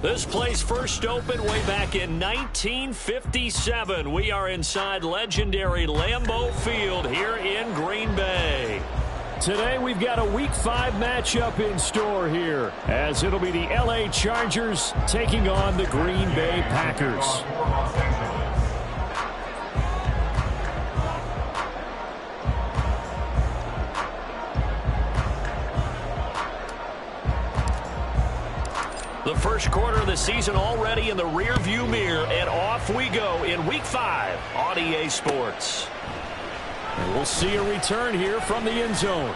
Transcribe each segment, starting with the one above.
This place first opened way back in 1957. We are inside legendary Lambeau Field here in Green Bay. Today we've got a Week 5 matchup in store here, as it'll be the LA Chargers taking on the Green Bay Packers. The first quarter of the season already in the rearview mirror, and off we go in Week 5 on EA Sports. And we'll see a return here from the end zone.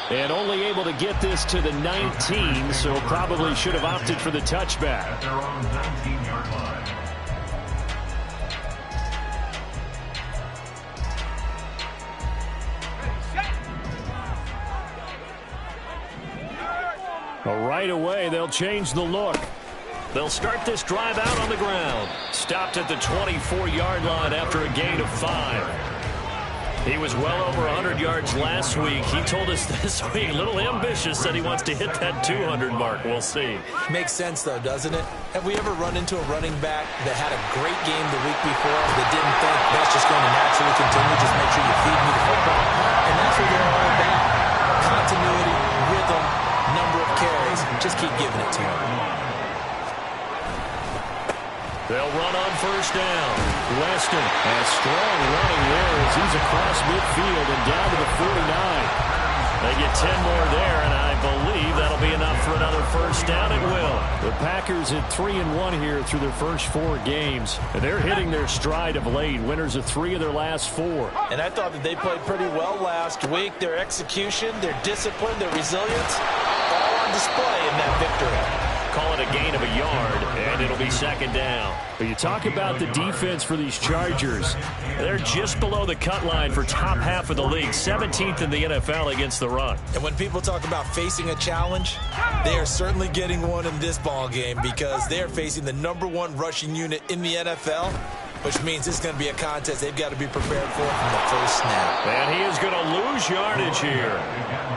And only able to get this to the 19, so probably should have opted for the touchback. At their own 19-yard line. Right away, they'll change the look. They'll start this drive out on the ground. Stopped at the 24-yard line after a gain of 5. He was well over 100 yards last week. He told us this week, a little ambitious, said he wants to hit that 200 mark. We'll see. Makes sense, though, doesn't it? Have we ever run into a running back that had a great game the week before that didn't think that's just going to naturally continue? Just make sure you feed me the football. And that's what they're all about. Continuity, rhythm, number of carries. Just keep giving it to him. They'll run on first down. Weston has strong running there as he's across midfield and down to the 49. They get 10 more there, and I believe that'll be enough for another first down. It will. The Packers at 3-1 here through their first 4 games. And they're hitting their stride of late. Winners of 3 of their last 4. And I thought that they played pretty well last week. Their execution, their discipline, their resilience, all on display in that victory. Call it a gain of a yard, and it'll be second down. But you talk about the defense for these Chargers. They're just below the cut line for top half of the league, 17th in the NFL against the run. And when people talk about facing a challenge, they are certainly getting one in this ball game because they're facing the #1 rushing unit in the NFL, which means it's going to be a contest they've got to be prepared for from the first snap. And he is going to lose yardage here.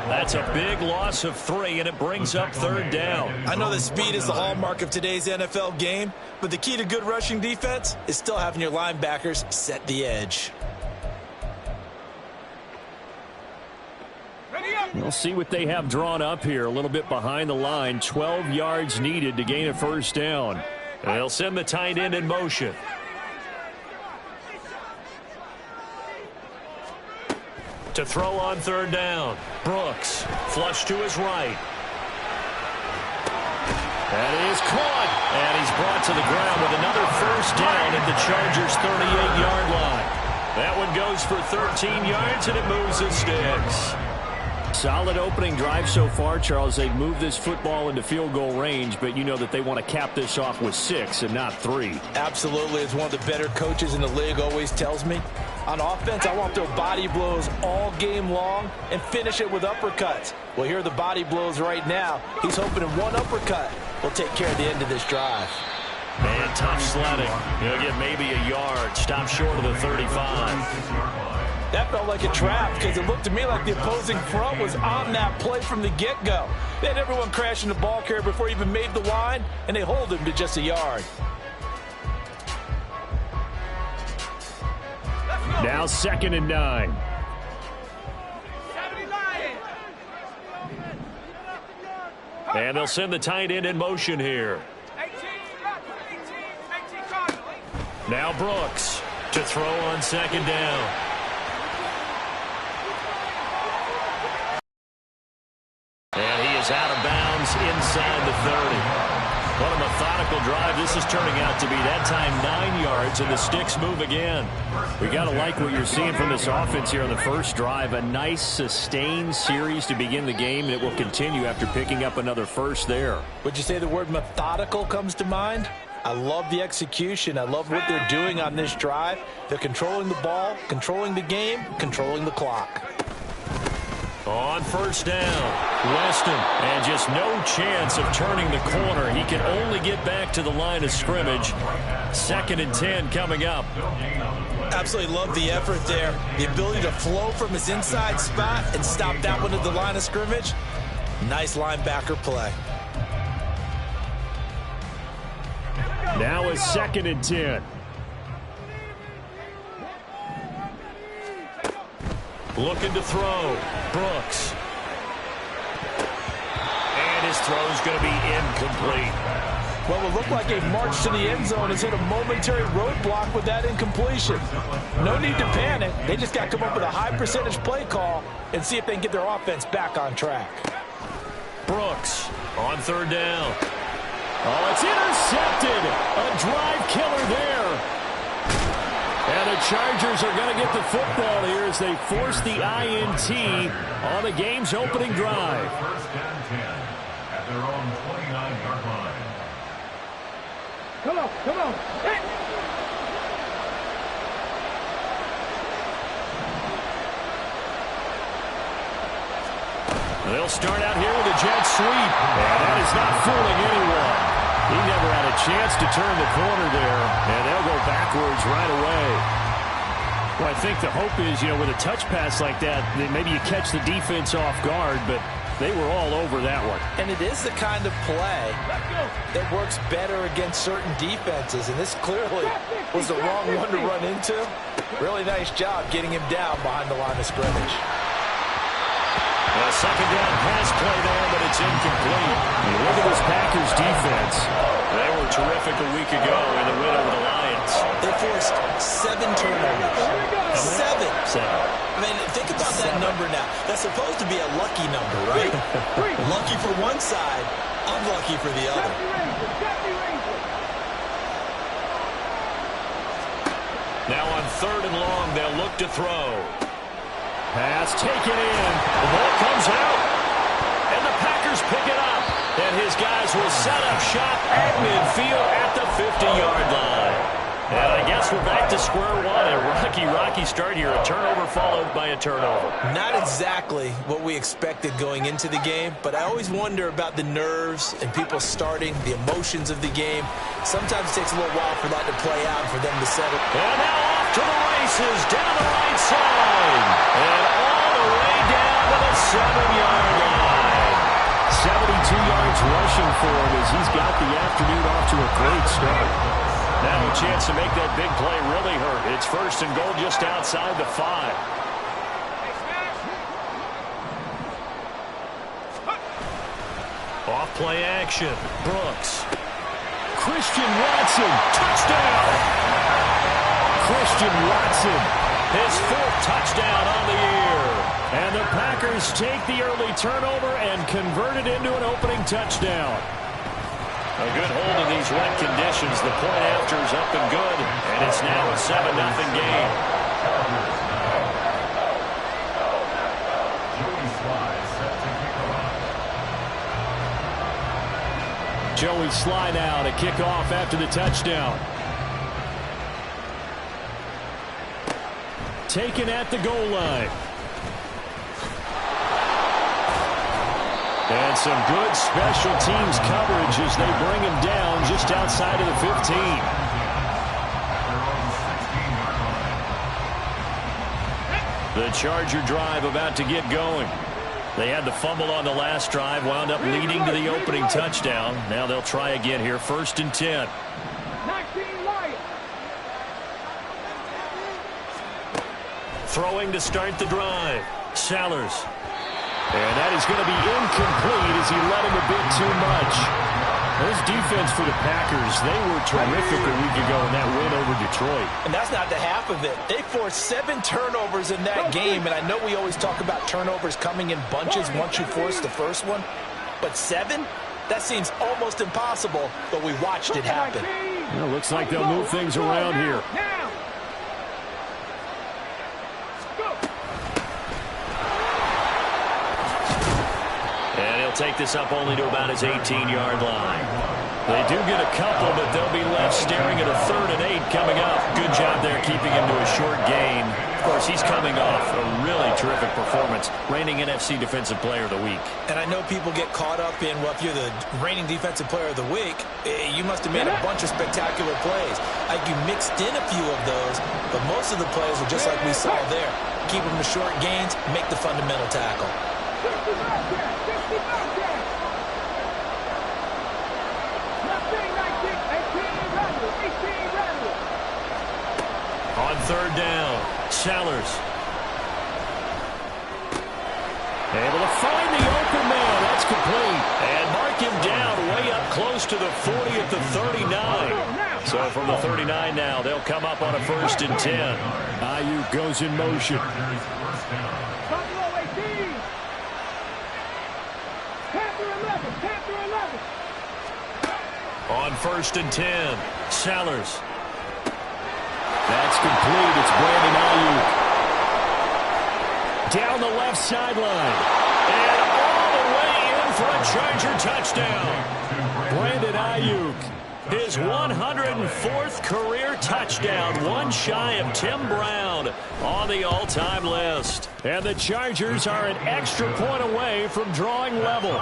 That's a big loss of 3, and it brings up third down. I know that speed is the hallmark of today's NFL game, but the key to good rushing defense is still having your linebackers set the edge. We'll see what they have drawn up here. A little bit behind the line. 12 yards needed to gain a first down. And they'll send the tight end in motion. To throw on third down. Brooks, flush to his right. That is caught. And he's brought to the ground with another first down at the Chargers' 38-yard line. That one goes for 13 yards, and it moves the sticks. Solid opening drive so far, Charles. They've moved this football into field goal range, but you know that they want to cap this off with 6 and not 3. Absolutely. As one of the better coaches in the league always tells me, on offense, I want to throw body blows all game long and finish it with uppercuts. Well, here are the body blows right now. He's hoping in one uppercut will take care of the end of this drive. And tough sledding. He'll get maybe a yard. Stop short of the 35. That felt like a trap because it looked to me like the opposing front was on that play from the get-go. They had everyone crashing the ball carrier before he even made the line, and they hold him to just a yard. Now 2nd and 9. And they'll send the tight end in motion here. Now Brooks to throw on 2nd down. And he is out of bounds inside the 30. What a methodical drive this is turning out to be. That time 9 yards, and the sticks move again. We got to like what you're seeing from this offense here on the first drive. A nice sustained series to begin the game, and it will continue after picking up another first there. Would you say the word methodical comes to mind? I love the execution. I love what they're doing on this drive. They're controlling the ball, controlling the game, controlling the clock. On first down, Weston, and just no chance of turning the corner. He can only get back to the line of scrimmage. 2nd and 10 coming up. Absolutely love the effort there. The ability to flow from his inside spot and stop that one at the line of scrimmage. Nice linebacker play. Now a 2nd and 10. Looking to throw. Brooks. And his throw is going to be incomplete. Well, it looked like a march to the end zone has hit a momentary roadblock with that incompletion. No need to panic. They just got to come up with a high percentage play call and see if they can get their offense back on track. Brooks on 3rd down. Oh, it's intercepted. A drive killer there. And the Chargers are going to get the football here as they force the INT on the game's opening drive. 1st and 10 at their own 29-yard line. Come on, come on. Hey. They'll start out here with a jet sweep. And that is not fooling anyone. He never had a chance to turn the corner there. And they'll go backwards right away. Well, I think the hope is, with a touch pass like that, that maybe you catch the defense off guard, but they were all over that one. And it is the kind of play that works better against certain defenses, and this clearly was the wrong one to run into. Really nice job getting him down behind the line of scrimmage. A 2nd down pass play there, but it's incomplete. You look at this Packers defense. They were terrific a week ago in the win over the Lions. They forced 7 turnovers. 7. I mean, think about that number now. That's supposed to be a lucky number, right? Lucky for one side, unlucky for the other. Now on 3rd and long, they'll look to throw. Pass taken in. The ball comes out, and the Packers pick it up. And his guys will set up shop at midfield at the 50-yard line. And I guess we're back to square one. A rocky start here. A turnover followed by a turnover. Not exactly what we expected going into the game, but I always wonder about the nerves and people starting, the emotions of the game. Sometimes it takes a little while for that to play out, for them to settle. And now off to the races, down the right side. And all the way down to the 7-yard line. 72 yards rushing for him as he's got the afternoon off to a great start. Now a chance to make that big play really hurt. It's 1st and goal just outside the 5. Off play action. Brooks. Christian Watson. Touchdown. Christian Watson. His 4th touchdown on the year. And the Packers take the early turnover and convert it into an opening touchdown. A good hold in these wet conditions. The point after is up and good, and it's now a 7-0 game. Joey Sly now to kick off after the touchdown. Taken at the goal line. And some good special teams coverage as they bring him down just outside of the 15. The Charger drive about to get going. They had the fumble on the last drive, wound up leading to the opening touchdown. Now they'll try again here, 1st and 10. Throwing to start the drive. Sellers. And that is going to be incomplete as he led him a bit too much. This defense for the Packers, they were terrific a week ago in that win over Detroit. And that's not the half of it. They forced 7 turnovers in that game, and I know we always talk about turnovers coming in bunches once you force the first one. But 7? That seems almost impossible, but we watched it happen. Well, looks like they'll move things around here. Take this up only to about his 18-yard line. They do get a couple, but they'll be left staring at a 3rd and 8 coming up. Good job there keeping him to a short gain. Of course, he's coming off a really terrific performance, reigning NFC Defensive Player of the Week. And I know people get caught up in, well, if you're the reigning Defensive Player of the Week, you must have made a bunch of spectacular plays. Like you mixed in a few of those, but most of the plays are just like we saw there. Keep them to short gains, make the fundamental tackle. third down. Sellers. Able to find the open man. That's complete. And mark him down way up close to the 40 at the 39. So from the 39 now, they'll come up on a 1st and 10. Ayuk goes in motion. On 1st and 10, Sellers. That's complete. It's Brandon Ayuk. Down the left sideline. And all the way in for a Charger touchdown. Brandon Ayuk. His 104th career touchdown, one shy of Tim Brown on the all-time list. And the Chargers are an extra point away from drawing level.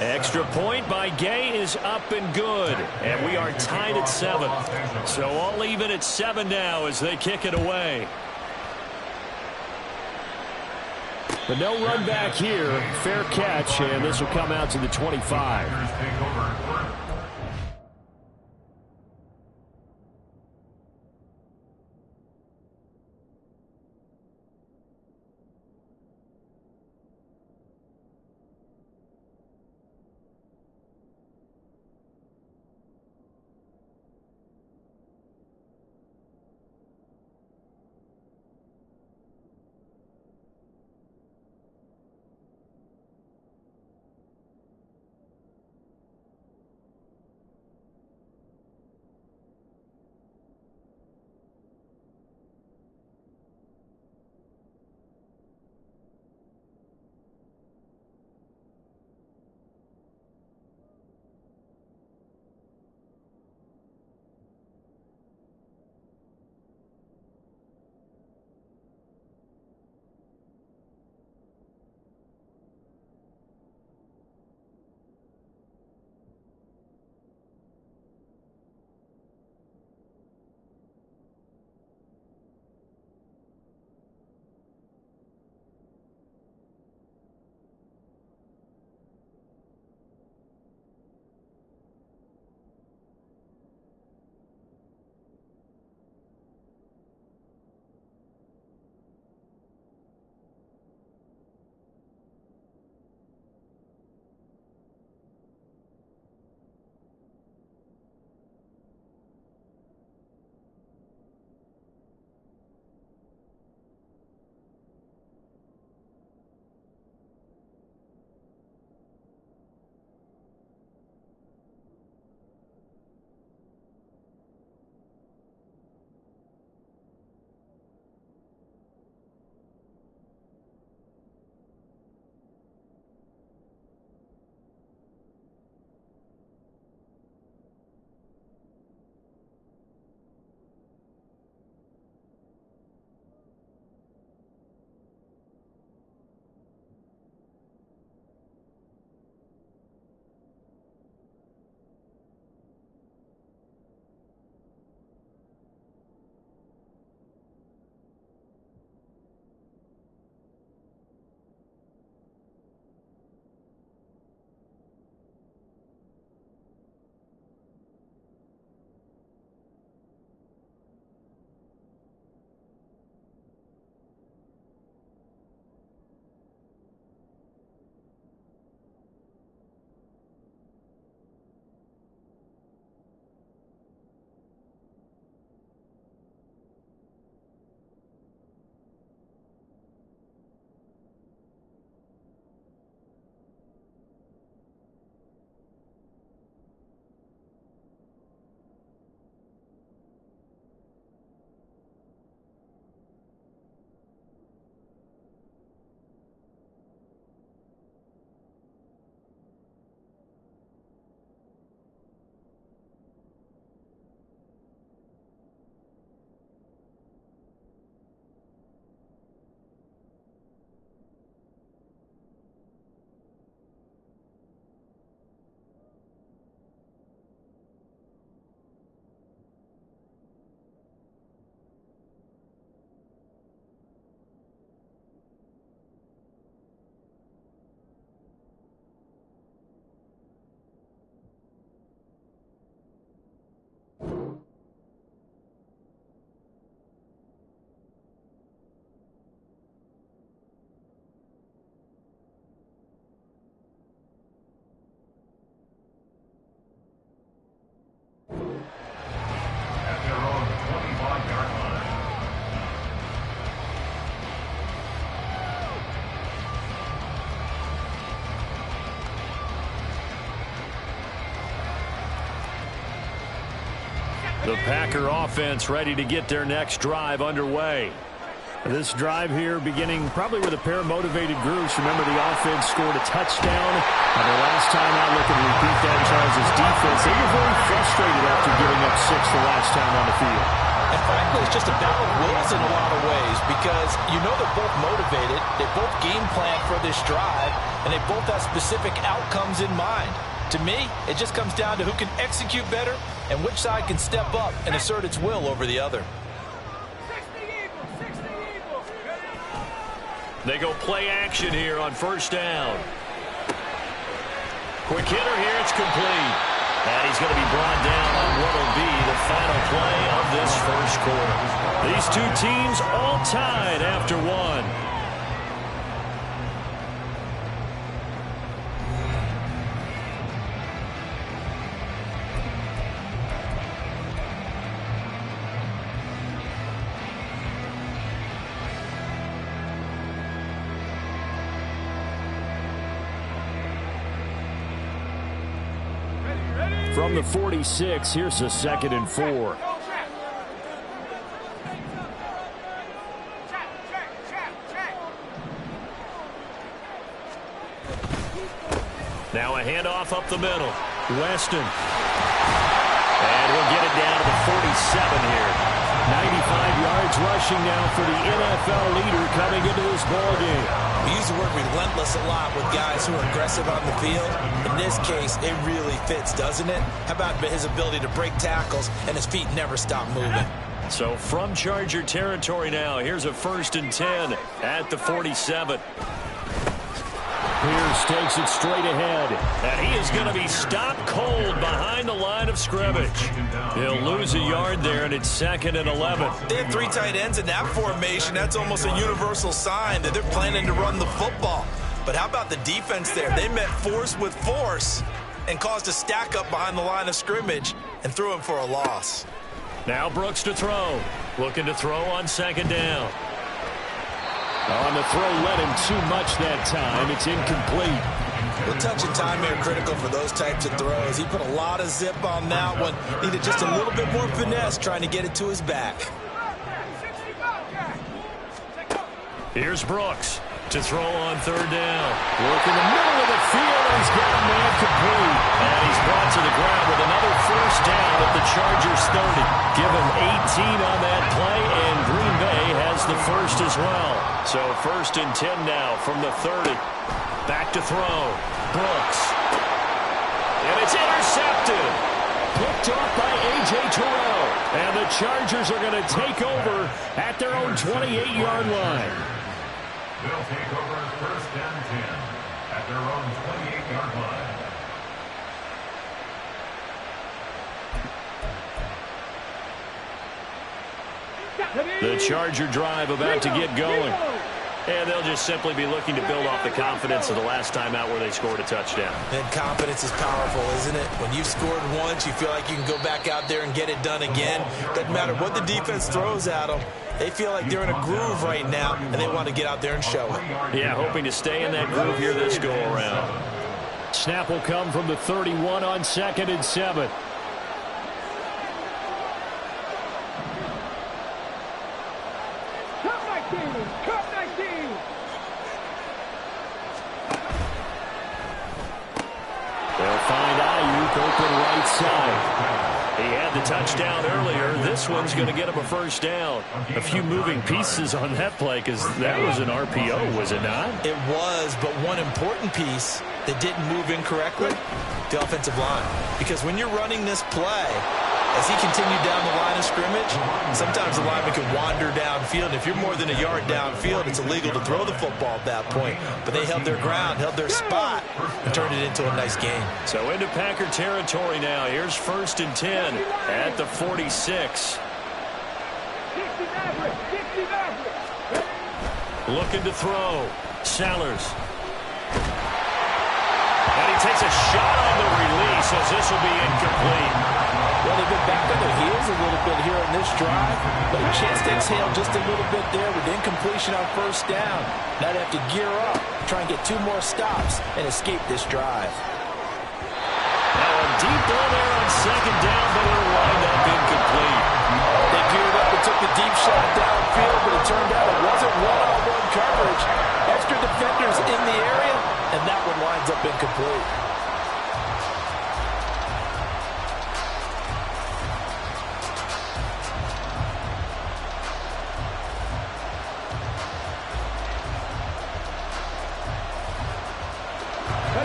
Extra point by Gay is up and good. And we are tied at 7. So all even at 7 now as they kick it away. But no run back here. Fair catch, and this will come out to the 25. The Packer offense ready to get their next drive underway. This drive here beginning probably with a pair of motivated groups. Remember, the offense scored a touchdown. And the last time out, looking to repeat that in Charles' defense. They were very frustrated after giving up 6 the last time on the field. And frankly, it's just a battle of wills in a lot of ways because you know they're both motivated. They both game plan for this drive, and they both have specific outcomes in mind. To me, it just comes down to who can execute better and which side can step up and assert its will over the other. They go play action here on first down. Quick hitter here, it's complete. And he's going to be brought down on what will be the final play of this first quarter. These two teams all tied after one. From the 46, here's a 2nd and 4. Now a handoff up the middle. Weston. And we'll get it down to the 47 here. 95 yards rushing now for the NFL leader coming into this ballgame. We use the word relentless a lot with guys who are aggressive on the field. In this case, it really fits, doesn't it? How about his ability to break tackles and his feet never stop moving? So from Charger territory now, here's a 1st and 10 at the 47. Pierce takes it straight ahead. And he is going to be stopped cold behind the line of scrimmage. He'll lose a yard there, and it's 2nd and 11. They have 3 tight ends in that formation. That's almost a universal sign that they're planning to run the football. But how about the defense there? They met force with force and caused a stack up behind the line of scrimmage and threw him for a loss. Now Brooks to throw. Looking to throw on 2nd down. On the throw, led him too much that time. It's incomplete. The touch and time are critical for those types of throws. He put a lot of zip on that one. Needed just a little bit more finesse trying to get it to his back. Here's Brooks to throw on 3rd down. Work in the middle of the field, and he's got a man complete. And he's brought to the ground with another 1st down at the Chargers 30. Give him 18 on that play, and Green Bay has the 1st as well. So 1st and 10 now from the 30. Back to throw. Brooks. And it's intercepted. Picked off by A.J. Terrell. And the Chargers are going to take over at their own 28-yard line. They'll take over 1st and 10 at their own 28-yard line. The Charger drive about to get going. And they'll just simply be looking to build off the confidence of the last time out where they scored a touchdown. And confidence is powerful, isn't it? When you've scored once, you feel like you can go back out there and get it done again. Doesn't matter what the defense throws at them. They feel like they're in a groove right now, and they want to get out there and show it. Yeah, hoping to stay in that groove here this go-around. Snap will come from the 31 on 2nd and 7. They'll find Ayuk open right side. He had the touchdown earlier. This one's going to get him a 1st down. A few moving pieces on that play because that was an RPO, was it not? It was, but one important piece that didn't move incorrectly, the offensive line. Because when you're running this play, as he continued down the line of scrimmage, sometimes the lineman can wander downfield. And if you're more than a yard downfield, it's illegal to throw the football at that point. But they held their ground, held their spot, and turned it into a nice game. So into Packer territory now. Here's 1st and 10 at the 46. Looking to throw. Sellers. And he takes a shot on the release as this will be incomplete. Well, they've been back on their heels a little bit here on this drive, but a chance to exhale just a little bit there with incompletion on 1st down. Now they have to gear up, try and get 2 more stops, and escape this drive. Now a deep ball there on 2nd down, but it'll wind up incomplete. a deep shot downfield, but it turned out it wasn't one-on-one coverage. Extra defenders in the area, and that one winds up incomplete.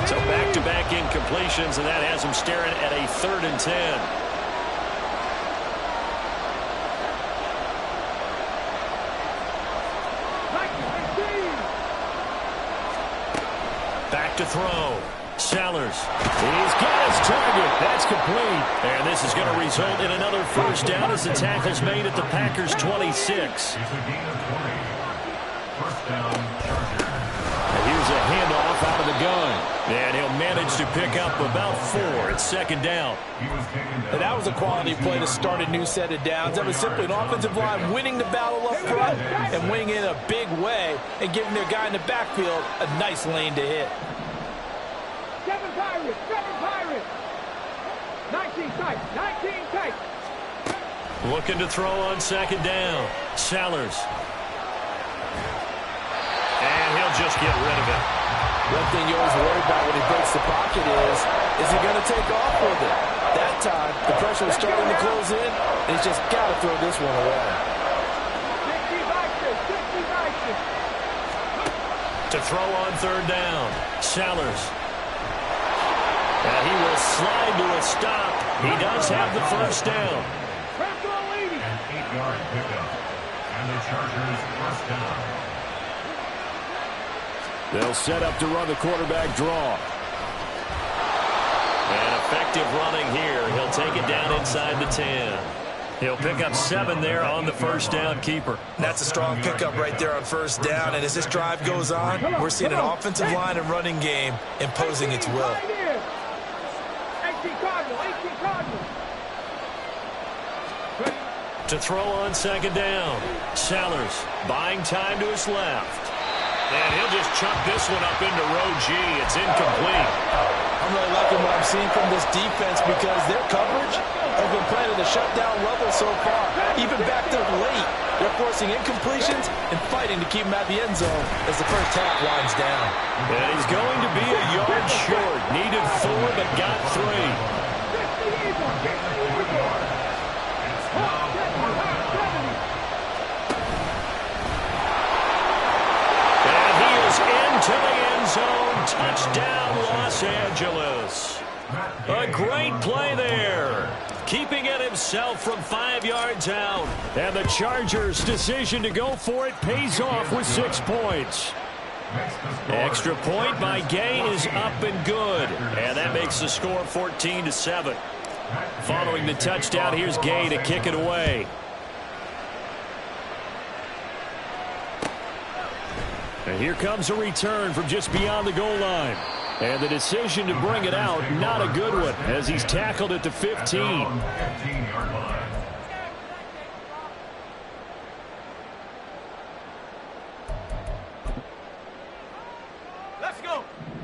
So back-to-back incompletions, and that has him staring at a 3rd and 10. Back to throw. Sellers. He's got his target. That's complete. And this is going to result in another first down as the tackle's made at the Packers' 26. It's a gain of 20. First down, Chargers. Here's a handoff out of the gun. And he'll manage to pick up about 4. It's 2nd down. He was taken down. And that was a quality play to start a new set of downs. That was simply an offensive line winning the battle up front and winning in a big way and giving their guy in the backfield a nice lane to hit. 7 Pirates, 19 tight, 19 tight. Looking to throw on 2nd down. Sellers. And he'll just get rid of it. One thing you always worry about when he breaks the pocket is he going to take off with it? That time, the pressure was starting to close in, and he's just got to throw this one away. 60 To throw on 3rd down. Sellers. And he will slide to a stop. He does have the first down. An 8-yard pickup. And the Chargers first down. They'll set up to run the quarterback draw. And effective running here. He'll take it down inside the 10. He'll pick up 7 there on the first down keeper. That's a strong pickup right there on 1st down, and as this drive goes on, we're seeing an offensive line and running game imposing its will. 18 Cardinal. To throw on 2nd down. Sellers buying time to his left. And he'll just chuck this one up into row G. It's incomplete. I'm really liking what I'm seeing from this defense because their coverage has been playing at a shutdown level so far. Even back there late, they're forcing incompletions and fighting to keep him at the end zone as the first half winds down. And he's going to be a yard short. Needed 4, but got 3. To the end zone. Touchdown, Los Angeles. A great play there. Keeping it himself from 5 yards out. And the Chargers' decision to go for it pays off with 6 points. Extra point by Gay is up and good. And that makes the score 14-7. Following the touchdown, here's Gay to kick it away. And here comes a return from just beyond the goal line. And the decision to bring it out, not a good one, as he's tackled at the 15. 15-yard line. Let's go.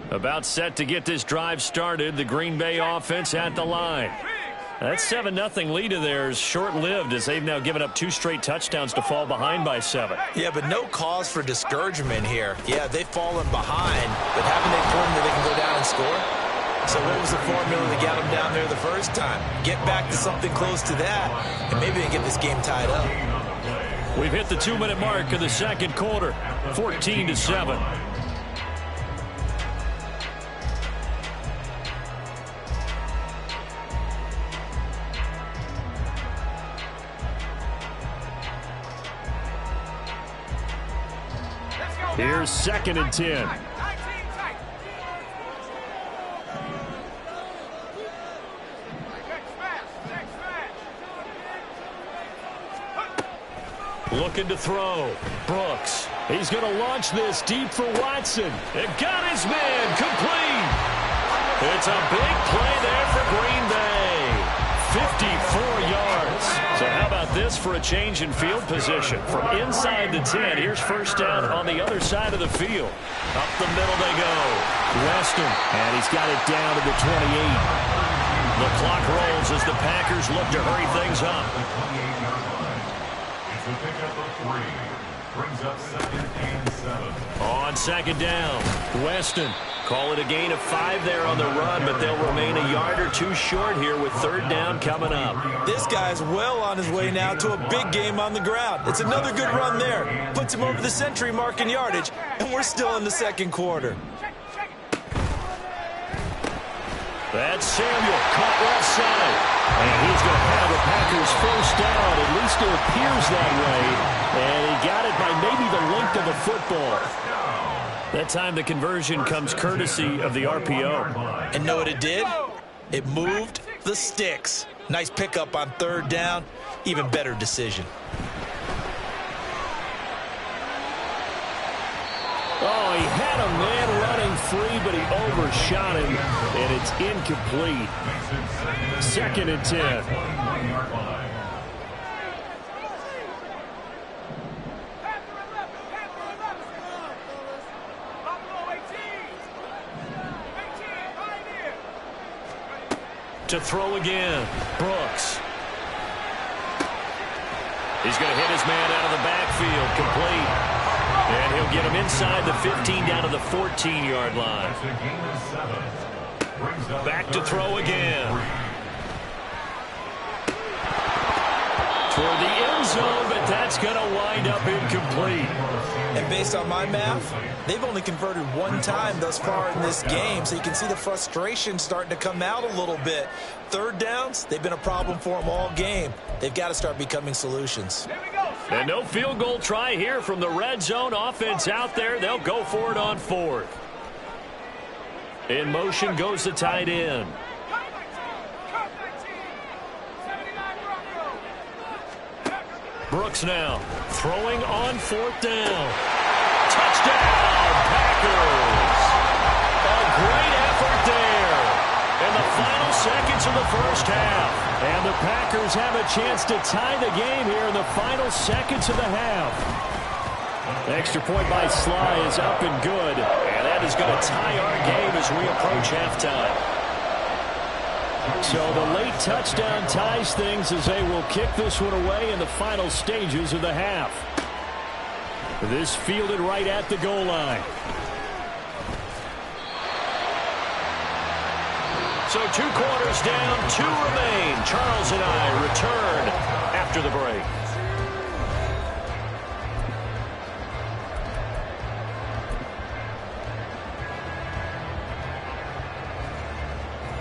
About set to get this drive started. The Green Bay offense at the line. That 7-0 lead of theirs short-lived as they've now given up 2 straight touchdowns to fall behind by 7. Yeah, but no cause for discouragement here. Yeah, they've fallen behind, but haven't they proven that they can go down and score? So what was the formula that got them down there the first time? Get back to something close to that, and maybe they get this game tied up. We've hit the 2-minute mark of the 2nd quarter, 14-7. Here's 2nd and 10. Looking to throw. Brooks. He's going to launch this deep for Watson. It got his man complete. It's a big play there for Green Bay. 54 yards. So how about this for a change in field position? From inside the 10, here's first down on the other side of the field. Up the middle they go. Weston. And he's got it down to the 28. The clock rolls as the Packers look to hurry things up. a pickup of 3. Brings up 2nd and 7. On 2nd down, Weston. Call it a gain of 5 there on the run, but they'll remain a yard or 2 short here with 3rd down coming up. This guy's well on his way now to a big game on the ground. It's another good run there. Puts him over the century mark in yardage, and we're still in the 2nd quarter. That's Samuel, caught left side. And he's going to have the Packers first down. At least it appears that way. And he got it by maybe the length of the football. That time the conversion comes courtesy of the RPO. And know what it did? It moved the sticks. Nice pickup on 3rd down. Even better decision. Oh, he had a man running free, but he overshot him, and it's incomplete. 2nd and 10. To throw again, Brooks. He's going to hit his man out of the backfield, complete. And he'll get him inside the 15 down to the 14-yard line. Back to throw again. Toward the end zone, but that's going to wind up incomplete. And based on my math, they've only converted 1 time thus far in this game, so you can see the frustration starting to come out a little bit. 3rd downs, they've been a problem for them all game. They've got to start becoming solutions. And no field goal try here from the red zone. Offense out there. They'll go for it on 4th. In motion goes the tight end. Brooks now throwing on 4th down. Touchdown, Packers. A great effort there in the final seconds of the first half. And the Packers have a chance to tie the game here in the final seconds of the half. The extra point by Sly is up and good. And that is going to tie our game as we approach halftime. So the late touchdown ties things as they will kick this one away in the final stages of the half. This fielded right at the goal line. So 2 quarters down, 2 remain. Charles and I return after the break.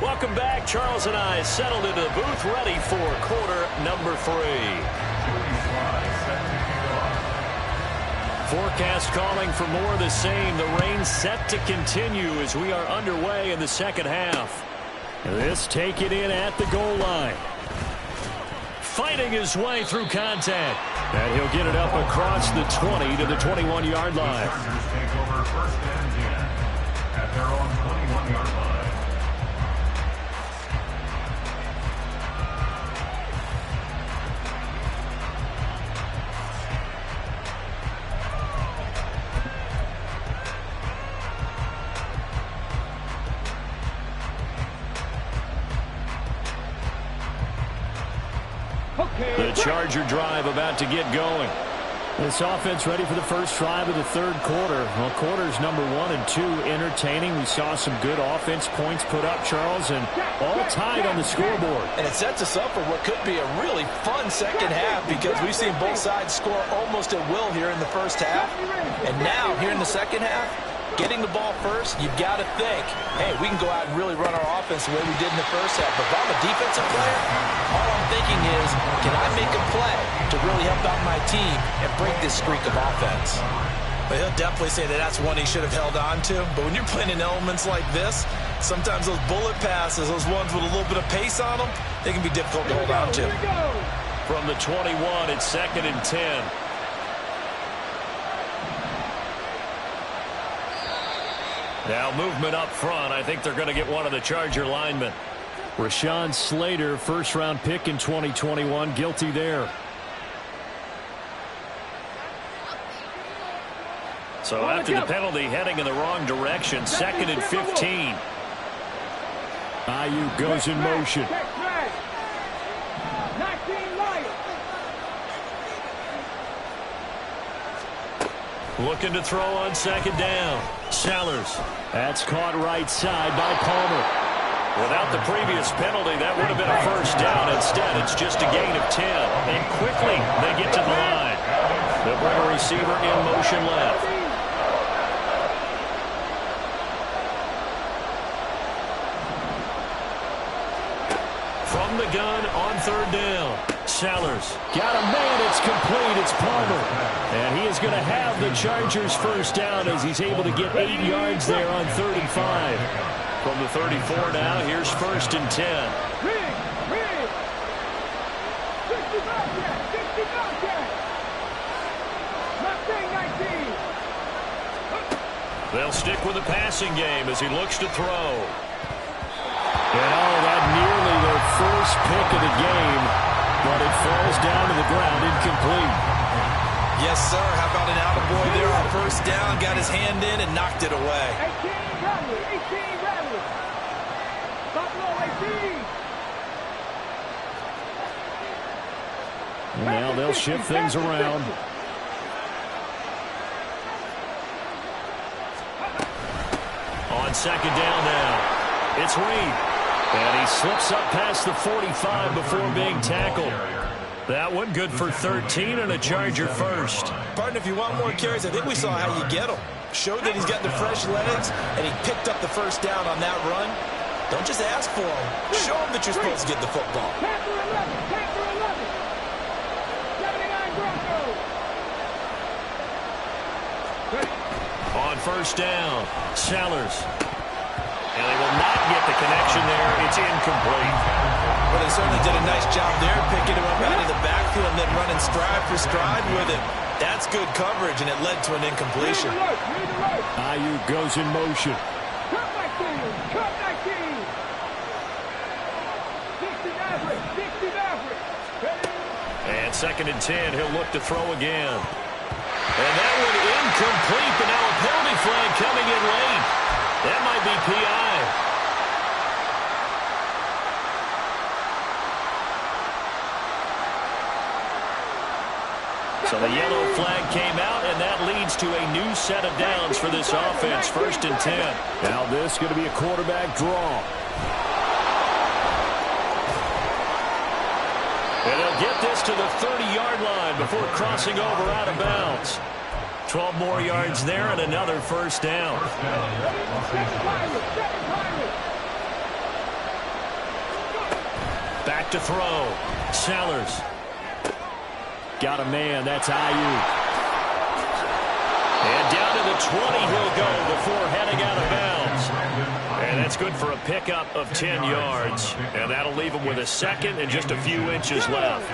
Welcome back. Charles and I settled into the booth, ready for quarter number 3. Forecast calling for more of the same. The rain set to continue as we are underway in the second half. This take it in at the goal line. Fighting his way through contact. And he'll get it up across the 20 to the 21-yard line. Chargers take over 1st and 10 at their own 21-yard line. The Charger drive about to get going. This offense ready for the first drive of the 3rd quarter. Well, quarters number 1 and 2 entertaining. We saw some good offense points put up, Charles, and all tied on the scoreboard. And it sets us up for what could be a really fun second half because we've seen both sides score almost at will here in the first half. And now, here in the second half, getting the ball first, you've got to think, hey, we can go out and really run our offense the way we did in the first half. But if I'm a defensive player, all I'm thinking is, can I make a play to really help out my team and break this streak of offense? But he'll definitely say that that's one he should have held on to. But when you're playing in elements like this, sometimes those bullet passes, those ones with a little bit of pace on them, they can be difficult to hold on to. From the 21, it's 2nd and 10. Now movement up front. I think they're going to get one of the Charger linemen. Rashawn Slater, first-round pick in 2021, guilty there. So after the penalty, heading in the wrong direction, 2nd and 15. Ayuk goes in motion. Looking to throw on second down. Sellers. That's caught right side by Palmer. Without the previous penalty, that would have been a first down. Instead, it's just a gain of 10. And quickly, they get to the line. They'll bring a receiver in motion left. From the gun on third down. Sellers. Got a man. It's complete. It's Palmer. And he is going to have the Chargers first down as he's able to get 8 yards there on 3rd and 5. From the 34 now, here's 1st and 10. They'll stick with the passing game as he looks to throw. And that nearly their first pick of the game, but it falls down to the ground incomplete. Yes, sir. How about an attaboy there on first down? Got his hand in and knocked it away. 18 Rattler. Buffalo 18. Now they'll shift things around. On second down now, it's Reed. And he slips up past the 45 before being tackled. That one good for 13 and a Charger first. Partner, if you want more carries, I think we saw how you get them. Showed that he's got the fresh legs, and he picked up the first down on that run. Don't just ask for him. Show him that you're supposed to get the football. Panther 11. 79 Broncos. On first down, Sellers. And they will not get the connection there. It's incomplete. Well, they certainly did a nice job there, picking him up out of the backfield and then running stride for stride with him. That's good coverage, and it led to an incompletion. Ayuk goes in motion. Cut 19. 60 average. And 2nd and 10, he'll look to throw again. And that one incomplete, but now a penalty flag coming in late. That might be PI. So the yellow flag came out, and that leads to a new set of downs for this offense. 1st and 10. Now this is going to be a quarterback draw. And they'll get this to the 30-yard line before crossing over out of bounds. 12 more yards there and another first down. Back to throw. Sellers. Got a man. That's Ayuk. And down to the 20 he'll go before heading out of bounds. And that's good for a pickup of 10 yards. And that'll leave him with a second and just a few inches left.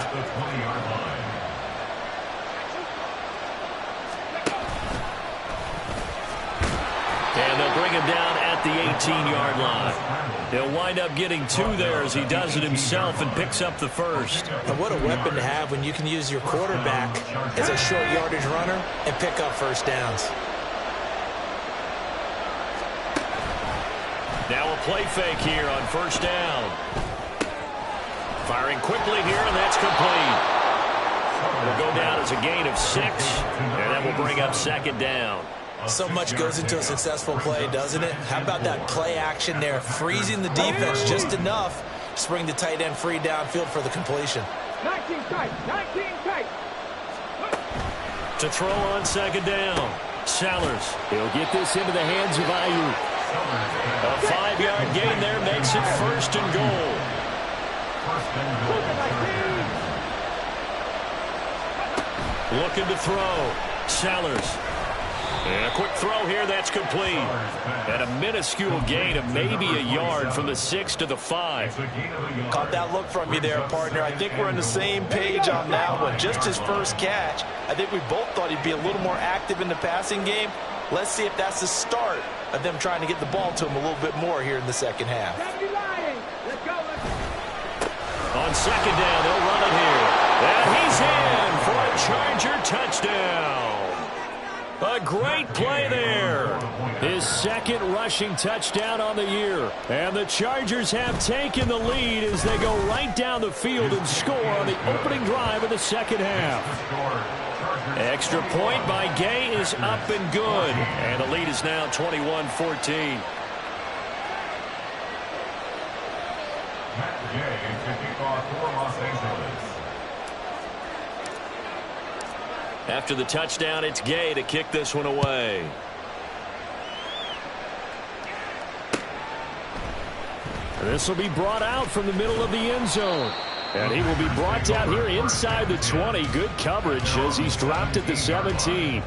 And they'll bring him down at the 18-yard line. He'll wind up getting 2 there as he does it himself and picks up the first. And what a weapon to have when you can use your quarterback as a short yardage runner and pick up first downs. Now a play fake here on first down. Firing quickly here, and that's complete. Will go down as a gain of 6, and that will bring up 2nd down. So much goes into a successful play, doesn't it? How about that play action there, freezing the defense just enough to bring the tight end free downfield for the completion. 19 tight. To throw on 2nd down, Sellers. He'll get this into the hands of Ayuk. A 5-yard gain there makes it 1st and goal. Looking to throw, Sellers. And a quick throw here, that's complete. And a minuscule gain of maybe a yard from the 6 to the 5. Caught that look from you there, partner. I think we're on the same page on that one. Just his first catch. I think we both thought he'd be a little more active in the passing game. Let's see if that's the start of them trying to get the ball to him a little bit more here in the second half. On 2nd down, they'll run it here. And he's in for a Charger touchdown. A great play there. His 2nd rushing touchdown on the year. And the Chargers have taken the lead as they go right down the field and score on the opening drive of the second half. Extra point by Gay is up and good. And the lead is now 21-14. Matt Gay to kick off for Los Angeles. After the touchdown, it's Gay to kick this one away. This will be brought out from the middle of the end zone. And he will be brought down here inside the 20. Good coverage as he's dropped at the 17.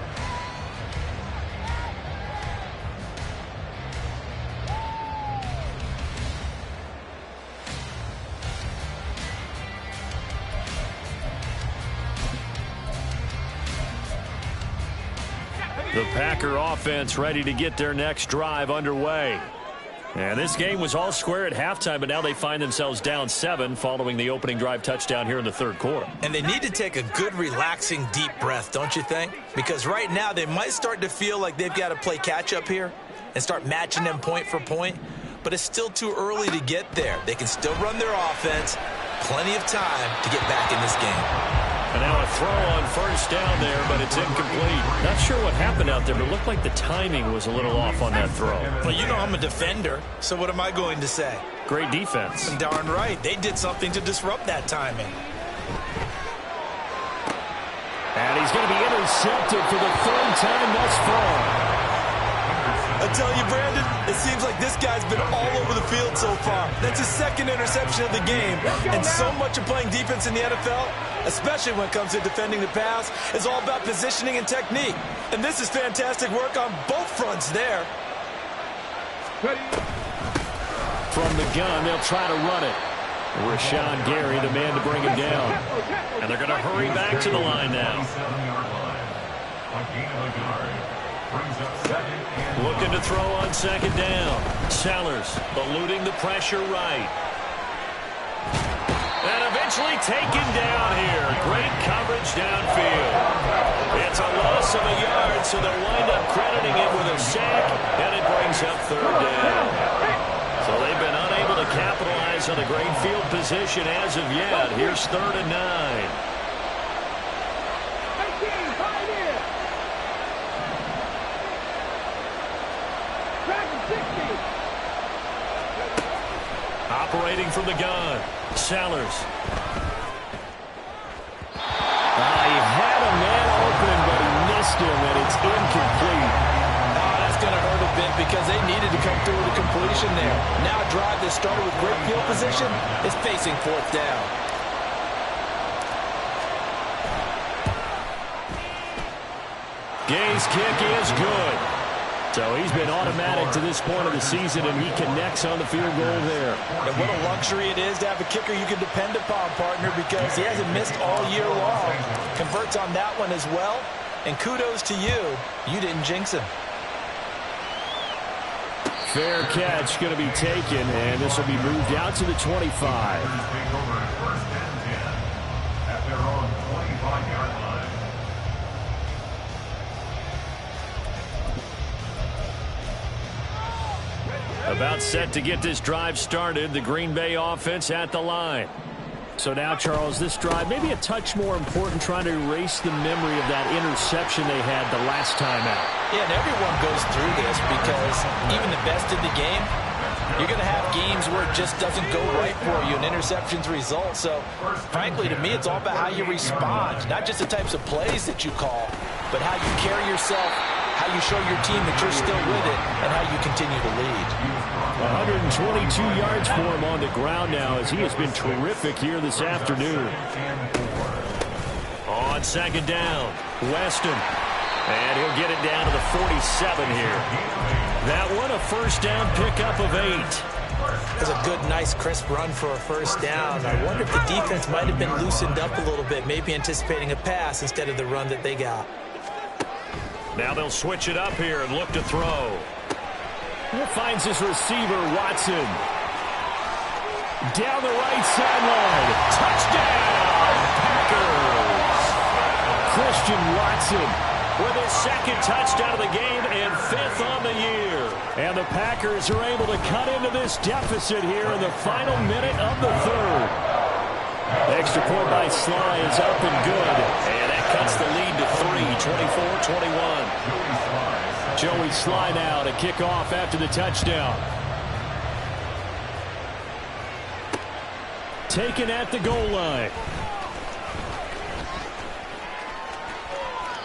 The Packer offense ready to get their next drive underway. And this game was all square at halftime, but now they find themselves down 7 following the opening drive touchdown here in the third quarter. And they need to take a good, relaxing, deep breath, don't you think? Because right now they might start to feel like they've got to play catch-up here and start matching them point for point. But it's still too early to get there. They can still run their offense. Plenty of time to get back in this game. And now a throw on first down there, but it's incomplete. Not sure what happened out there, but it looked like the timing was a little off on that throw. Well, you know I'm a defender, so what am I going to say? Great defense. Darn right. They did something to disrupt that timing. And he's going to be intercepted for the third time thus far. I tell you, Brandon, it seems like this guy's been all over the field so far. That's his second interception of the game. And so much of playing defense in the NFL, especially when it comes to defending the pass, is all about positioning and technique. And this is fantastic work on both fronts there. From the gun, they'll try to run it. Rashawn Gary, the man to bring him down. And they're going to hurry back to the line now. Looking to throw on second down. Sellers eluding the pressure right. And eventually taken down here. Great coverage downfield. It's a loss of a yard, so they'll wind up crediting it with a sack, and it brings up third down. So they've been unable to capitalize on the great field position as of yet. Here's 3rd and 9. Operating from the gun, Sellers. He had a man open, but he missed him, and it's incomplete. That's going to hurt a bit because they needed to come through with a completion there. Now a drive that started with great field position is facing 4th down. Gay's kick is good. So he's been automatic to this point of the season, and he connects on the field goal there. And what a luxury it is to have a kicker you can depend upon, partner, because he hasn't missed all year long. Converts on that one as well. And kudos to you. You didn't jinx him. Fair catch going to be taken, and this will be moved out to the 25. At their own 25-yard line. About set to get this drive started. The Green Bay offense at the line. So now, Charles, this drive maybe a touch more important, trying to erase the memory of that interception they had the last time out. Yeah, and everyone goes through this because even the best in the game, you're going to have games where it just doesn't go right for you and interceptions result. So, frankly, to me, it's all about how you respond, not just the types of plays that you call, but how you carry yourself, how you show your team that you're still with it, and how you continue to lead. 122 yards for him on the ground now as he has been terrific here this afternoon. On second down, Weston. And he'll get it down to the 47 here. That one, a first down pickup of 8. That's a good, nice, crisp run for a first down. I wonder if the defense might have been loosened up a little bit, maybe anticipating a pass instead of the run that they got. Now they'll switch it up here and look to throw. He finds his receiver, Watson. Down the right sideline. Touchdown, Packers. Christian Watson with his second touchdown of the game and 5th on the year. And the Packers are able to cut into this deficit here in the final minute of the third. extra point by Sly is up and good. And that cuts the lead to 3, 24-21. Joey Sly now to kick off after the touchdown. Taken at the goal line.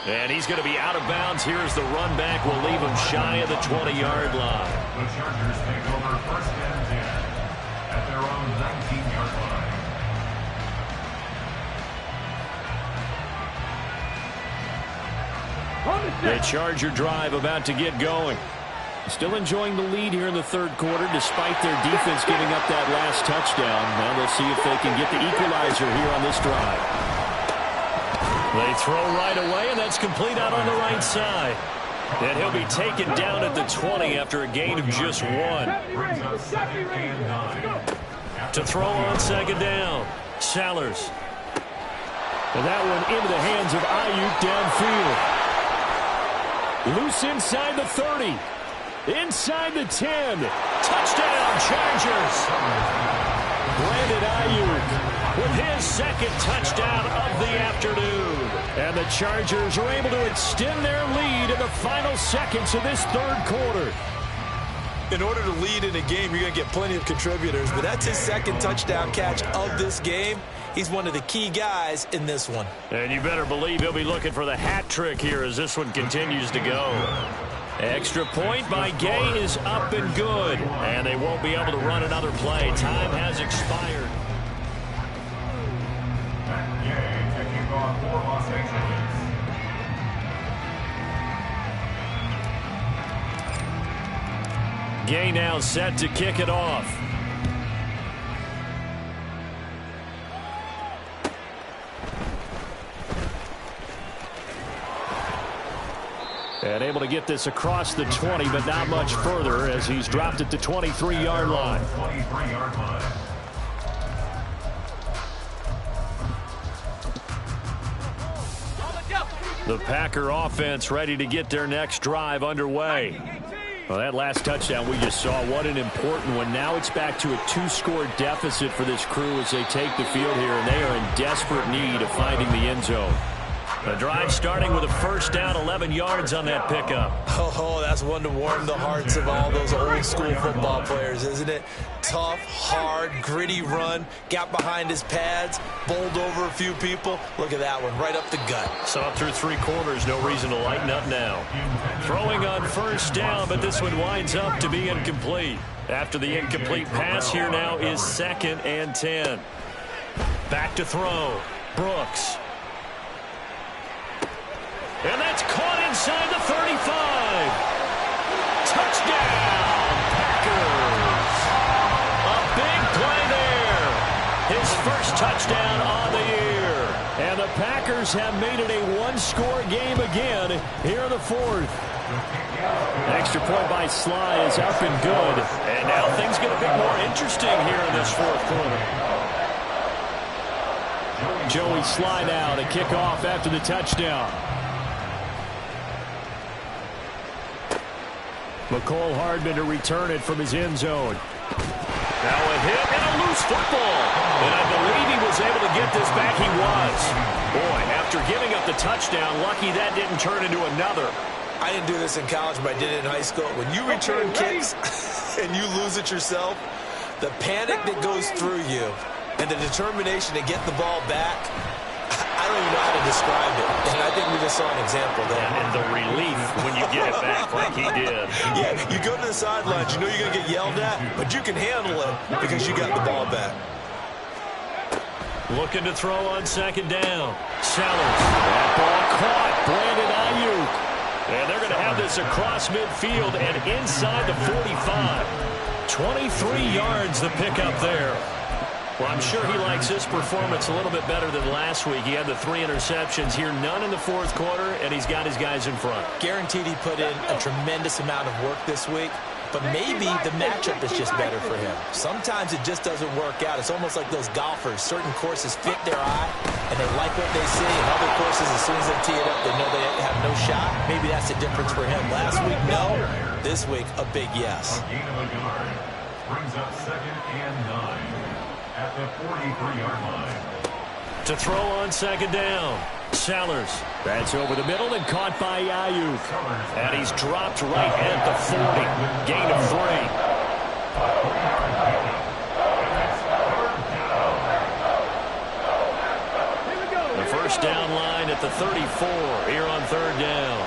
And he's going to be out of bounds. Here's the run back. Will leave him shy of the 20-yard line. The Chargers take over first and 10 at their own 19-yard line. The Charger drive about to get going. Still enjoying the lead here in the third quarter despite their defense giving up that last touchdown. Now they'll see if they can get the equalizer here on this drive. They throw right away, and that's complete out on the right side. And he'll be taken down at the 20 after a gain of just 1. To throw on second down, Sellers. And that one into the hands of Ayuk downfield. Loose inside the 30. Inside the 10. Touchdown, Chargers. Brandon Ayuk with his second touchdown of the afternoon. And the Chargers are able to extend their lead in the final seconds of this third quarter. In order to lead in a game, you're going to get plenty of contributors, but that's his second touchdown catch of this game. He's one of the key guys in this one. And you better believe he'll be looking for the hat trick here as this one continues to go. Extra point by Gay is up and good. And they won't be able to run another play. Time has expired. Gay taking off for Los Angeles. Gay now set to kick it off. And able to get this across the 20, but not much further as he's dropped it to 23-yard line. 23-yard line. The Packer offense ready to get their next drive underway. Well, that last touchdown we just saw, what an important one. Now it's back to a 2-score deficit for this crew as they take the field here, and they are in desperate need of finding the end zone. The drive starting with a first down, 11 yards on that pickup. Oh, that's one to warm the hearts of all those old-school football players, isn't it? Tough, hard, gritty run, got behind his pads, bowled over a few people. Look at that one, right up the gut. Saw it through 3 quarters, no reason to lighten up now. Throwing on first down, but this one winds up to be incomplete. After the incomplete pass, here now is 2nd and 10. Back to throw, Brooks. And that's caught inside the 35. Touchdown, Packers. A big play there. His first touchdown on the year. And the Packers have made it a 1-score game again here in the 4th. Extra point by Sly is up and good. And now things get a bit more interesting here in this 4th quarter. Joey Sly now to kick off after the touchdown. McCole Hardman to return it from his end zone. Now a hit and a loose football. And I believe he was able to get this back. He was. Boy, after giving up the touchdown, lucky that didn't turn into another. I didn't do this in college, but I did it in high school. When you return kicks and you lose it yourself, the panic that goes through you and the determination to get the ball back, I don't even know how to describe it. And I think we just saw an example there. And the relief when you get it back like he did. Yeah, you go to the sidelines, you know you're going to get yelled at, but you can handle it because you got the ball back. Looking to throw on 2nd down. Sellers. That ball caught. Brandon Ayuk. And they're going to have this across midfield and inside the 45. 23 yards the pickup there. Well, I'm sure he likes his performance a little bit better than last week. He had the 3 interceptions here, none in the 4th quarter, and he's got his guys in front. Guaranteed he put in a tremendous amount of work this week, but maybe the matchup is just better for him. Sometimes it just doesn't work out. It's almost like those golfers. Certain courses fit their eye, and they like what they see, and other courses, as soon as they tee it up, they know they have no shot. Maybe that's the difference for him. Last week, no. This week, a big yes. A gain of a yard brings up 2nd and 9. At the 43-yard line. To throw on second down. Sellers. That's over the middle and caught by Ayuk. And he's dropped right at the 40. Gain of 3. The first down line at the 34 here on third down.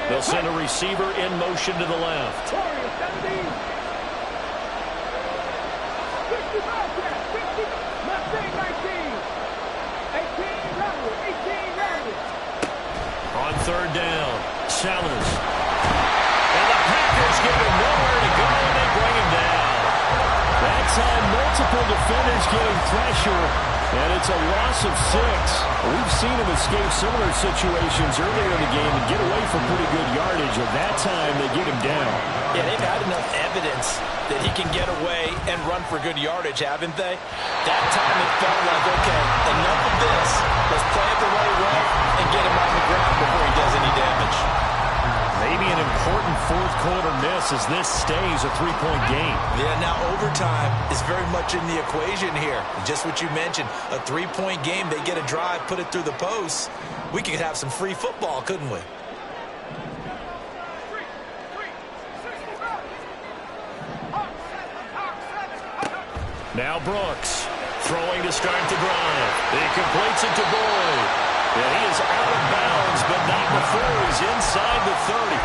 They'll send a receiver in motion to the left. On third down, Sellers. And the Packers give him nowhere to go, and they bring him down. That time, multiple defenders getting pressure, and it's a loss of 6. We've seen him escape similar situations earlier in the game and get away from pretty good yardage, and that time they get him down. Yeah, they've had enough evidence that he can get away and run for good yardage, haven't they? That time it felt like, okay, enough of this. Let's play it the right way and get him on the ground before he does any damage. Maybe an important fourth-quarter miss as this stays a 3-point game. Yeah, now overtime is very much in the equation here. Just what you mentioned, a 3-point game. They get a drive, put it through the posts. We could have some free football, couldn't we? Now Brooks throwing to start the drive. He completes it to Boyd. And he is out of bounds, but not before he's inside the 30.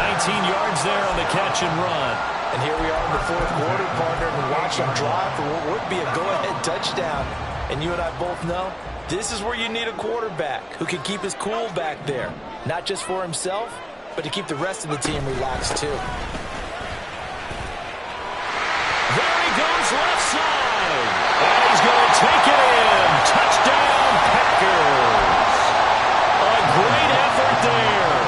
19 yards there on the catch and run. And here we are in the fourth quarter, partner, and watch them drive for what would be a go-ahead touchdown. And you and I both know this is where you need a quarterback who can keep his cool back there. Not just for himself, but to keep the rest of the team relaxed too. There he goes left side. And he's going to take it in. Touchdown, Packers. A great effort there.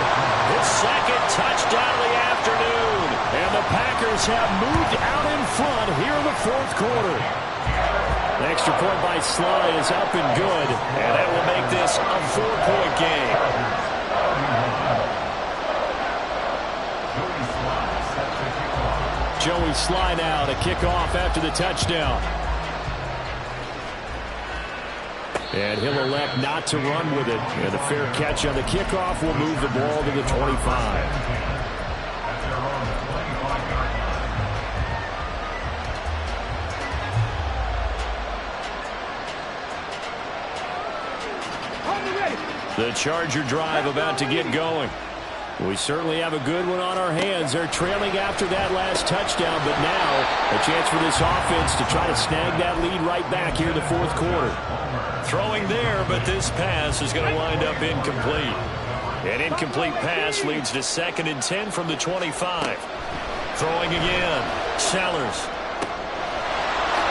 His second touchdown of the afternoon. And the Packers have moved out in front here in the fourth quarter. The extra point by Sly is up and good. And that will make this a 4-point game. Joey Sly now to kick off after the touchdown. And he'll elect not to run with it. And a fair catch on the kickoff will move the ball to the 25. The Charger drive about to get going. We certainly have a good one on our hands. They're trailing after that last touchdown, but now a chance for this offense to try to snag that lead right back here in the fourth quarter. Throwing there, but this pass is going to wind up incomplete. An incomplete pass leads to 2nd and 10 from the 25. Throwing again. Sellers.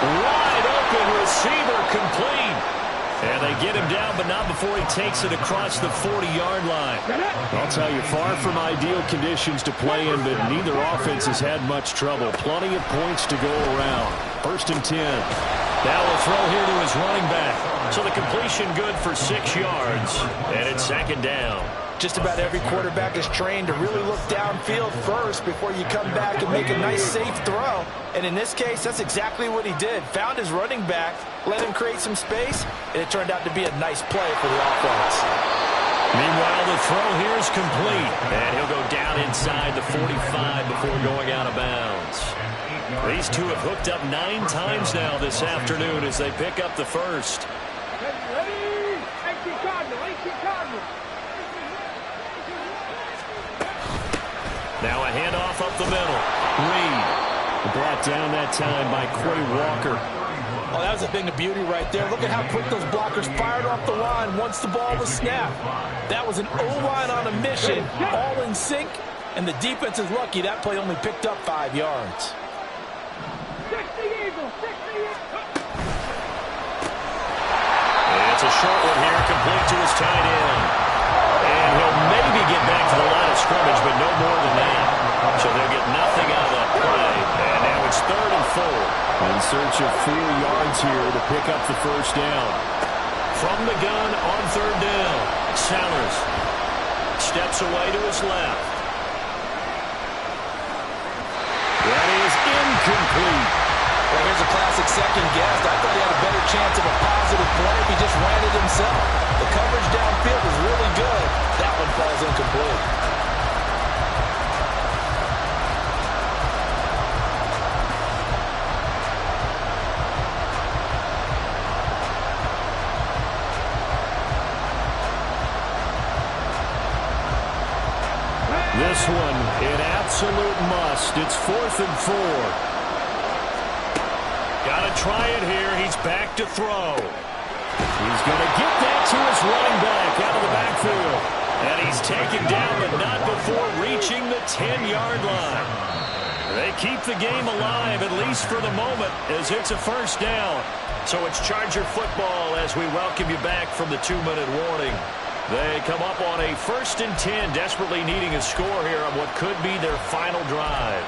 Wide open receiver complete. And they get him down, but not before he takes it across the 40-yard line. I'll tell you, far from ideal conditions to play in, but neither offense has had much trouble. Plenty of points to go around. 1st and 10. Now we'll throw here to his running back. So the completion good for 6 yards. And it's 2nd down. Just about every quarterback is trained to really look downfield first before you come back and make a nice, safe throw. And in this case, that's exactly what he did. Found his running back, let him create some space, and it turned out to be a nice play for the offense. Meanwhile, the throw here is complete. And he'll go down inside the 45 before going out of bounds. These two have hooked up 9 times now this afternoon as they pick up the first. Now a handoff up the middle. Reed. Brought down that time by Quay Walker. Oh, that was a thing of beauty right there. Look at how quick those blockers fired off the line once the ball was snapped. That was an O-line on a mission, all in sync, and the defense is lucky that play only picked up 5 yards. It's a short one here, complete to his tight end. And he'll maybe get back to the line of scrimmage, but no more than that. So they'll get nothing out of that play. And now it's 3rd and 4. In search of 4 yards here to pick up the first down. From the gun on 3rd down. Sellers steps away to his left. That is incomplete. Well, here's a classic second guess. I thought he had a better chance of a positive play if he just ran it himself. The coverage downfield is really good. That one falls incomplete. This one, an absolute must. It's 4th and 4. Got to try it here. He's back to throw. He's going to get that to his running back out of the backfield. And he's taken down, but not before reaching the 10-yard line. They keep the game alive, at least for the moment, as it's a first down. So it's Charger football as we welcome you back from the 2-minute warning. They come up on a 1st and 10, desperately needing a score here on what could be their final drive.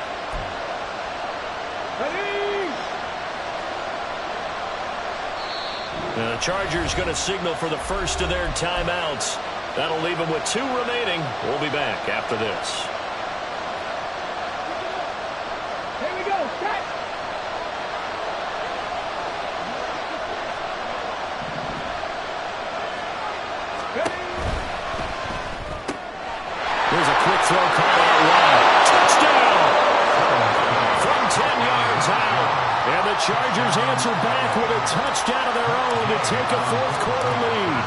The Chargers going to signal for the first of their timeouts. That'll leave them with 2 remaining. We'll be back after this. Here we go. Set. Here's a quick throw call out wide. Touchdown! From 10 yards out. And the Chargers answer back with a touchdown of their own to take a 4th quarter lead.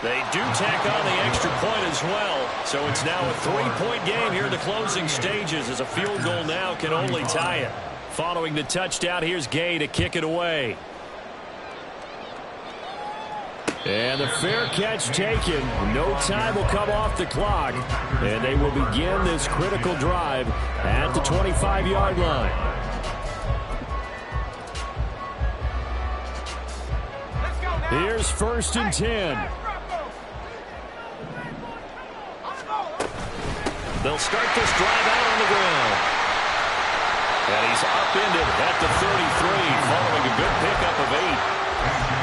They do tack on the extra point as well. So it's now a 3-point game here in the closing stages, as a field goal now can only tie it. Following the touchdown, here's Gay to kick it away. And the fair catch taken. No time will come off the clock. And they will begin this critical drive at the 25-yard line. Here's 1st and 10. They'll start this drive out on the ground. And he's upended at the 33, following a good pickup of 8.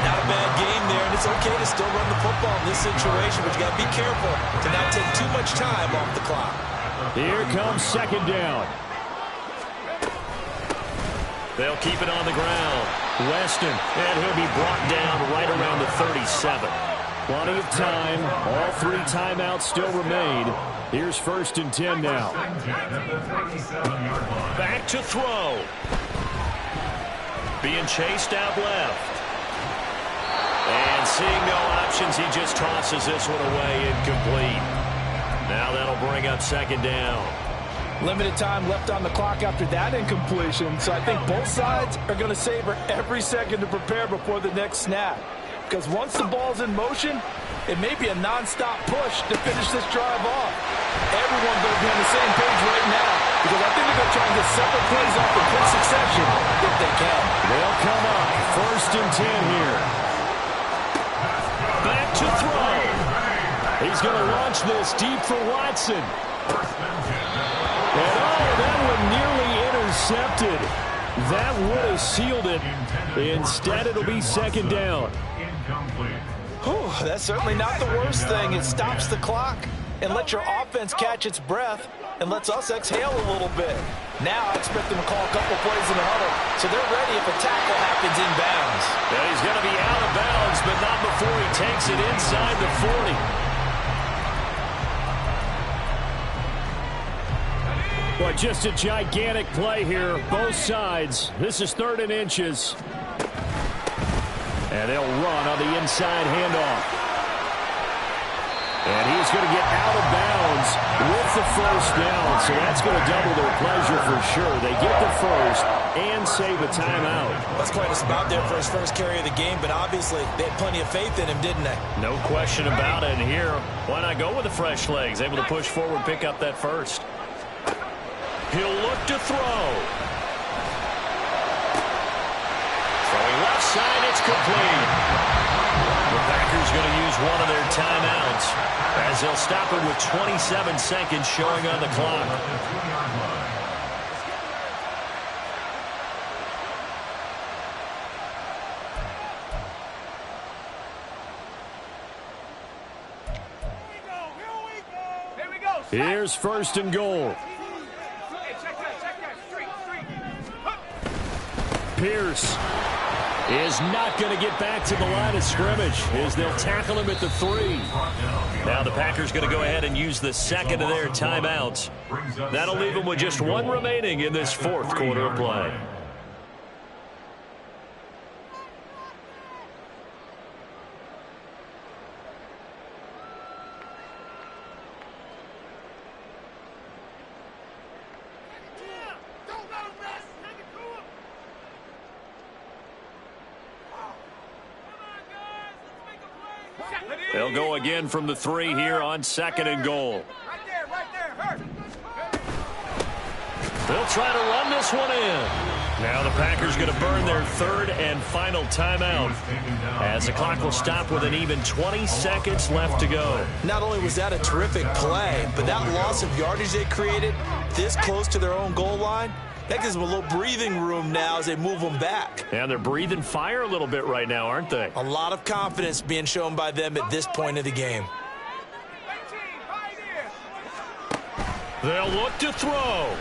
Not a bad game there, and it's okay to still run the football in this situation, but you got to be careful to not take too much time off the clock. Here comes 2nd down. They'll keep it on the ground. Weston, And he'll be brought down right around the 37. plenty of time. All 3 timeouts still remain. Here's 1st and 10 now. Back to throw. Being chased out left. And seeing no options, he just tosses this one away, incomplete. Now that'll bring up 2nd down. Limited time left on the clock after that incompletion, so I think both sides are going to savor every second to prepare before the next snap. Because once the ball's in motion, it may be a non-stop push to finish this drive off. Everyone better be on the same page right now, because I think they're going to try and get several plays off in quick succession if they can. They'll come up 1st and 10 here. Back to throw. He's going to launch this deep for Watson. And that one nearly intercepted. That would have sealed it. Instead, it'll be 2nd down. Whew, that's certainly not the worst thing. It stops the clock and lets your offense catch its breath and lets us exhale a little bit. Now I expect them to call a couple plays in the huddle, so they're ready if a tackle happens inbounds. And he's going to be out of bounds, but not before he takes it inside the 40. But just a gigantic play here, both sides. This is 3rd and inches. And they'll run on the inside handoff. And he's going to get out of bounds with the 1st down. So that's going to double their pleasure for sure. They get the 1st and save a timeout. That's quite a spot there for his first carry of the game, but obviously they had plenty of faith in him, didn't they? No question about it. And here, why not go with the fresh legs? Able to push forward, pick up that 1st. He'll look to throw. Throwing left side, it's complete. The Packers going to use one of their timeouts as they'll stop it with 27 seconds showing on the clock. Here's 1st and goal. Pierce is not going to get back to the line of scrimmage as they'll tackle him at the 3. Now the Packers going to go ahead and use the second of their timeouts. That'll leave them with just one remaining in this fourth quarter of play. They'll go again from the 3 here on 2nd and goal. They'll try to run this one in. Now the Packers going to burn their 3rd and final timeout as the clock will stop with an even 20 seconds left to go. Not only was that a terrific play, but that loss of yardage they created this close to their own goal line, that gives them a little breathing room now as they move them back. And they're breathing fire a little bit right now, aren't they? A lot of confidence being shown by them at this point of the game. They'll look to throw.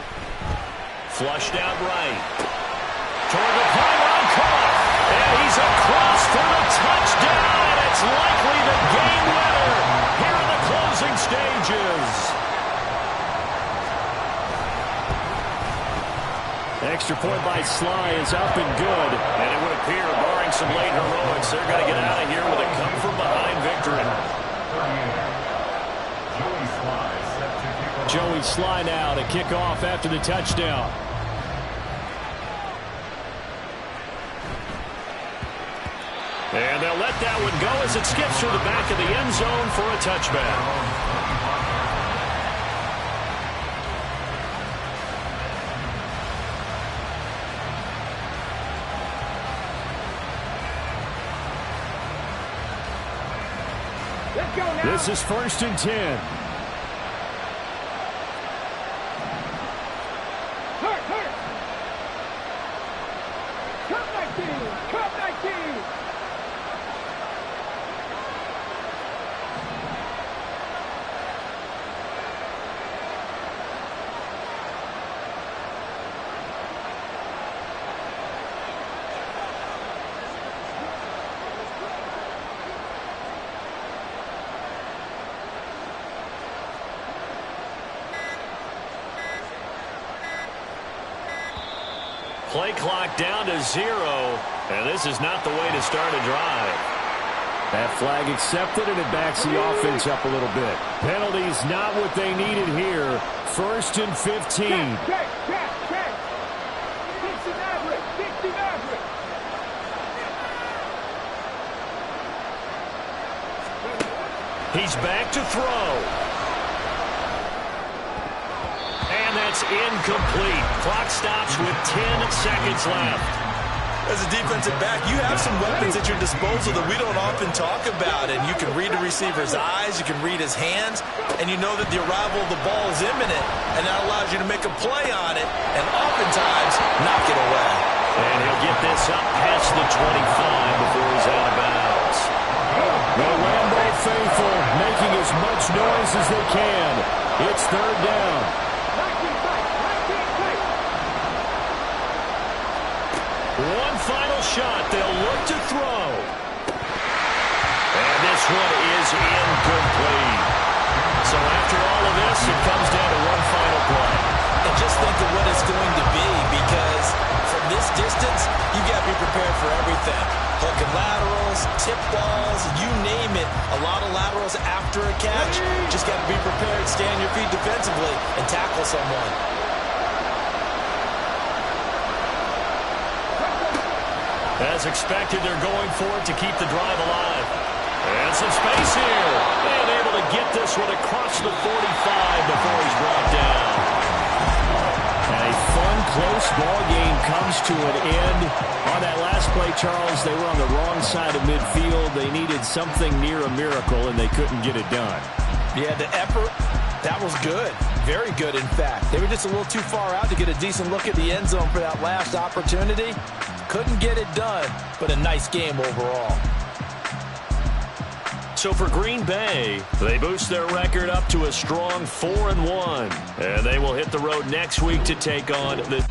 Flushed out right. Toward the pylon, caught. And he's across for the touchdown. And it's likely the game winner here in the closing stages. Extra point by Sly is up and good. And it would appear, barring some late heroics, they're going to get out of here with a come-from-behind victory. Joey Sly now to kick off after the touchdown. And they'll let that one go as it skips through the back of the end zone for a touchback. This is 1st and 10. Hurt. Come 19. Play clock down to 0, and this is not the way to start a drive. That flag accepted, and it backs the offense up a little bit. Penalties not what they needed here. 1st and 15. Check. 60 He's back to throw. And that's incomplete. Clock stops with 10 seconds left. As a defensive back, you have some weapons at your disposal that we don't often talk about. And you can read the receiver's eyes, you can read his hands, and you know that the arrival of the ball is imminent. And that allows you to make a play on it and oftentimes knock it away. And he'll get this up past the 25 before he's out of bounds. The Lambeau faithful making as much noise as they can. It's 3rd down. One final shot. They'll look to throw. And this one is incomplete. So after all of this, it comes down to one final play. And just think of what it's going to be, because from this distance, you got to be prepared for everything. Hook and laterals, tip balls, you name it. A lot of laterals after a catch. Just got to be prepared, stay on your feet defensively, and tackle someone. As expected, they're going for it to keep the drive alive. And some space here. And able to get this one across the 45 before he's brought down. And a fun, close ball game comes to an end. On that last play, Charles, they were on the wrong side of midfield. They needed something near a miracle, and they couldn't get it done. Yeah, the effort, that was good. Very good, in fact. They were just a little too far out to get a decent look at the end zone for that last opportunity. Couldn't get it done, but a nice game overall. So for Green Bay, they boost their record up to a strong 4-1. And they will hit the road next week to take on the...